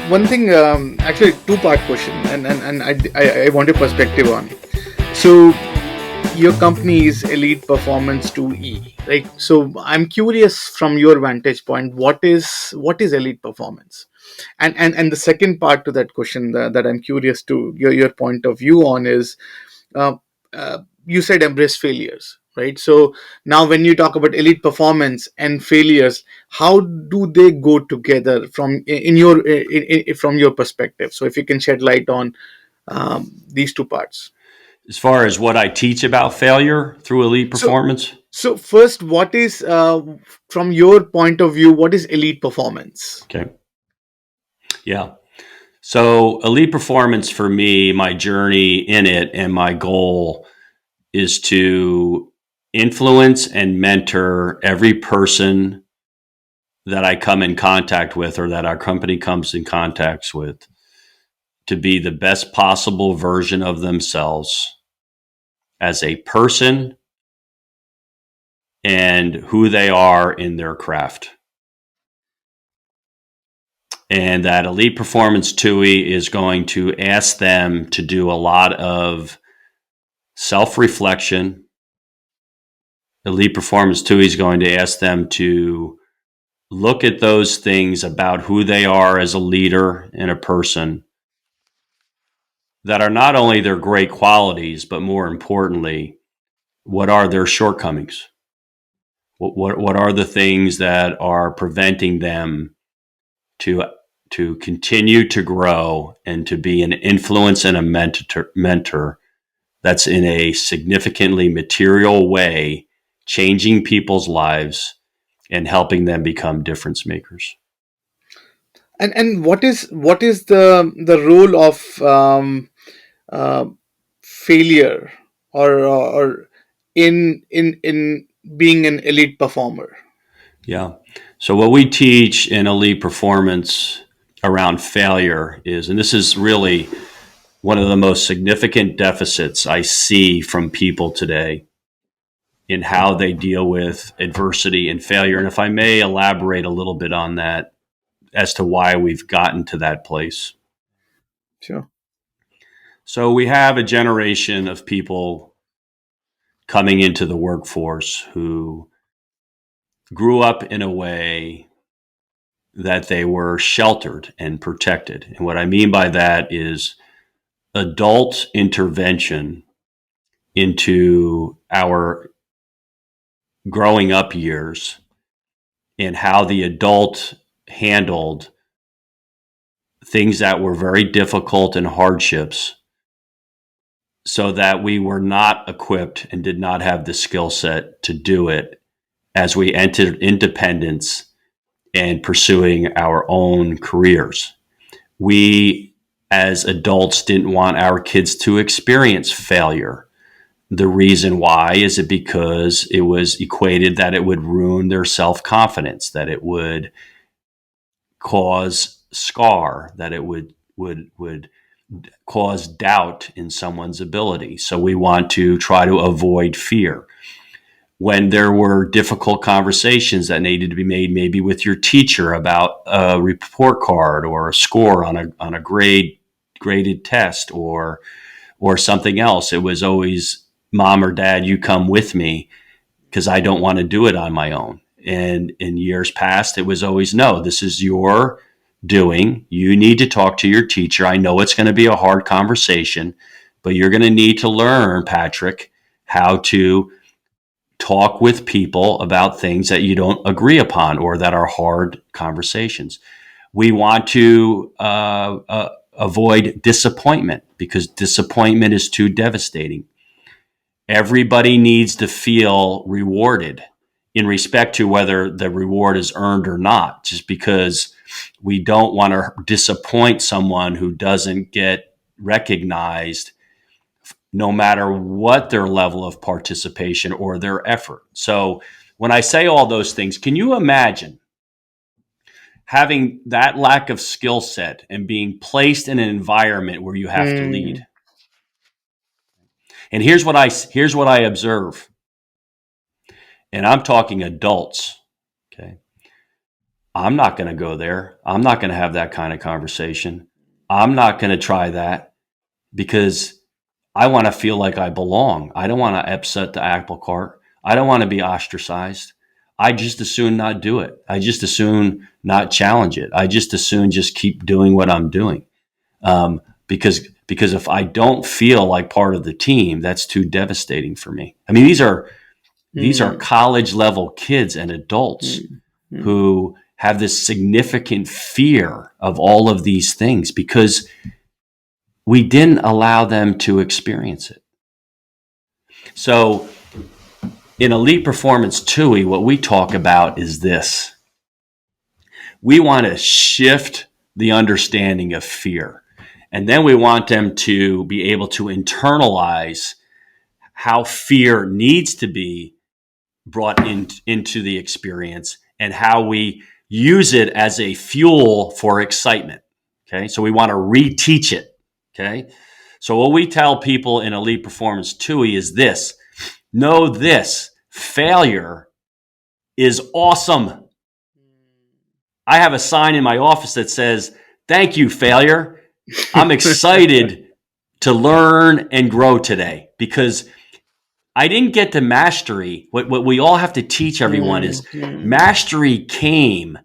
One thing, actually, two-part question, and I want your perspective on. So, your company is Elite Performance 2E, right? So, I'm curious from your vantage point, what is Elite Performance? And the second part to that question that I'm curious to your point of view on is, uh, you said embrace failures, right? So now when you talk about elite performance and failures, how do they go together from your perspective? So if you can shed light on these two parts. As far as what I teach about failure through elite so performance, so first, what is, from your point of view, what is elite performance? okay, yeah. So elite performance for me, my journey in it and my goal is to influence and mentor every person that I come in contact with or that our company comes in contact with to be the best possible version of themselves as a person and who they are in their craft. And that elite performance Touhey is going to ask them to do a lot of self-reflection. Elite performance Touhey is going to ask them to look at those things about who they are as a leader and a person that are not only their great qualities, but more importantly, what are their shortcomings? What are the things that are preventing them to continue to grow and to be an influence and a mentor that's in a significantly material way, changing people's lives and helping them become difference makers. And what is the role of uh, failure, or in being an elite performer? Yeah. So what we teach in elite performance around failure is, and this is really one of the most significant deficits I see from people today in how they deal with adversity and failure. And if I may elaborate a little bit on that as to why we've gotten to that place. Sure. So we have a generation of people coming into the workforce who grew up in a way that they were sheltered and protected. And what I mean by that is adult intervention into our growing up years and how the adult handled things that were very difficult and hardships so that we were not equipped and did not have the skill set to do it as we entered independence and pursuing our own careers. We, as adults, didn't want our kids to experience failure. The reason why is it because it was equated that it would ruin their self-confidence, that it would cause scar, that it would cause doubt in someone's ability. So we want to try to avoid fear. When there were difficult conversations that needed to be made, maybe with your teacher about a report card or a score on a graded test or something else, it was always, Mom or Dad, you come with me because I don't want to do it on my own. And in years past, it was always, no, this is your doing. You need to talk to your teacher. I know it's going to be a hard conversation, but you're going to need to learn, Patrick, how to talk with people about things that you don't agree upon or that are hard conversations. We want to avoid disappointment because disappointment is too devastating. Everybody needs to feel rewarded in respect to whether the reward is earned or not, just because we don't want to disappoint someone who doesn't get recognized no matter what their level of participation or their effort. So when I say all those things, can you imagine having that lack of skill set and being placed in an environment where you have to Hmm. lead? And here's what I observe, and I'm talking adults. Okay, I'm not going to go there. I'm not going to have that kind of conversation. I'm not going to try that because I want to feel like I belong. I don't want to upset the apple cart. I don't want to be ostracized. I just as soon not do it. I just as soon not challenge it. I just as soon just keep doing what I'm doing. Because if I don't feel like part of the team, that's too devastating for me. I mean, these are college level kids and adults who have this significant fear of all of these things because we didn't allow them to experience it. So in Elite Performance Touhey, what we talk about is this. We want to shift the understanding of fear. And then we want them to be able to internalize how fear needs to be brought into the experience and how we use it as a fuel for excitement. Okay. So we want to reteach it. Okay. So what we tell people in Elite Performance Touhey is this: know this, failure is awesome. I have a sign in my office that says, "Thank you, failure. I'm excited to learn and grow today," because I didn't get to mastery. What we all have to teach everyone is mastery came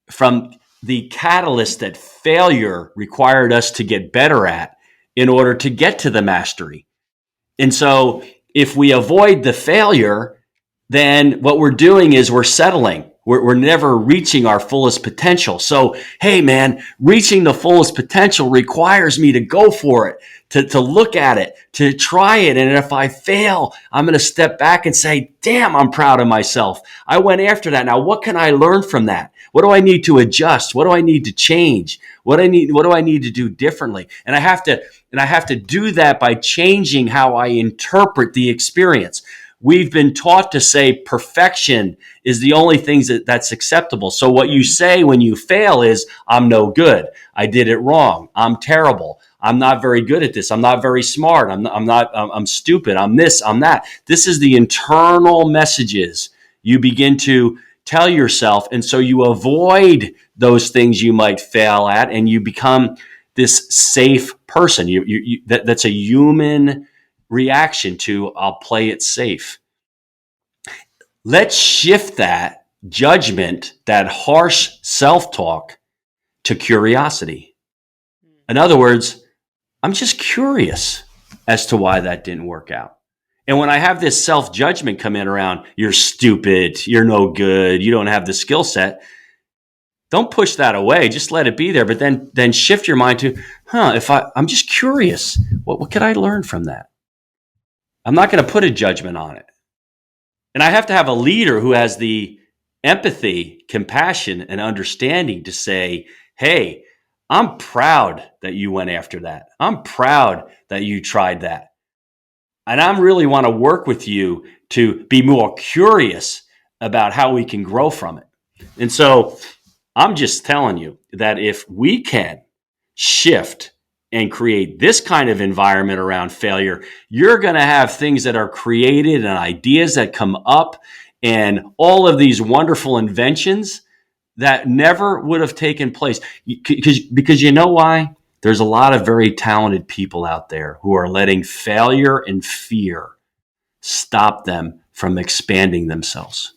from the catalyst that failure required us to get better at in order to get to the mastery. And so if we avoid the failure, then what we're doing is we're settling. We're never reaching our fullest potential. So, hey, man, reaching the fullest potential requires me to go for it, to look at it, to try it. And if I fail, I'm going to step back and say, damn, I'm proud of myself. I went after that. Now, what can I learn from that? What do I need to adjust? What do I need to change? What do I need to do differently? And I have to do that by changing how I interpret the experience. We've been taught to say perfection is the only thing that's acceptable. So what you say when you fail is, I'm no good. I did it wrong. I'm terrible. I'm not very good at this. I'm not very smart. I'm stupid. I'm this, I'm that. This is the internal messages you begin to tell yourself. And so you avoid those things you might fail at and you become this safe person. That's a human reaction to, I'll play it safe. Let's shift that judgment, that harsh self-talk, to curiosity. In other words, I'm just curious as to why that didn't work out. And when I have this self-judgment come in around, you're stupid, you're no good, you don't have the skill set, don't push that away. Just let it be there. But then shift your mind to, I'm just curious. What could I learn from that? I'm not going to put a judgment on it. And I have to have a leader who has the empathy, compassion, and understanding to say, hey, I'm proud that you went after that. I'm proud that you tried that. And I really want to work with you to be more curious about how we can grow from it. And so I'm just telling you that if we can shift and create this kind of environment around failure, you're going to have things that are created and ideas that come up and all of these wonderful inventions that never would have taken place. Because you know why? There's a lot of very talented people out there who are letting failure and fear stop them from expanding themselves.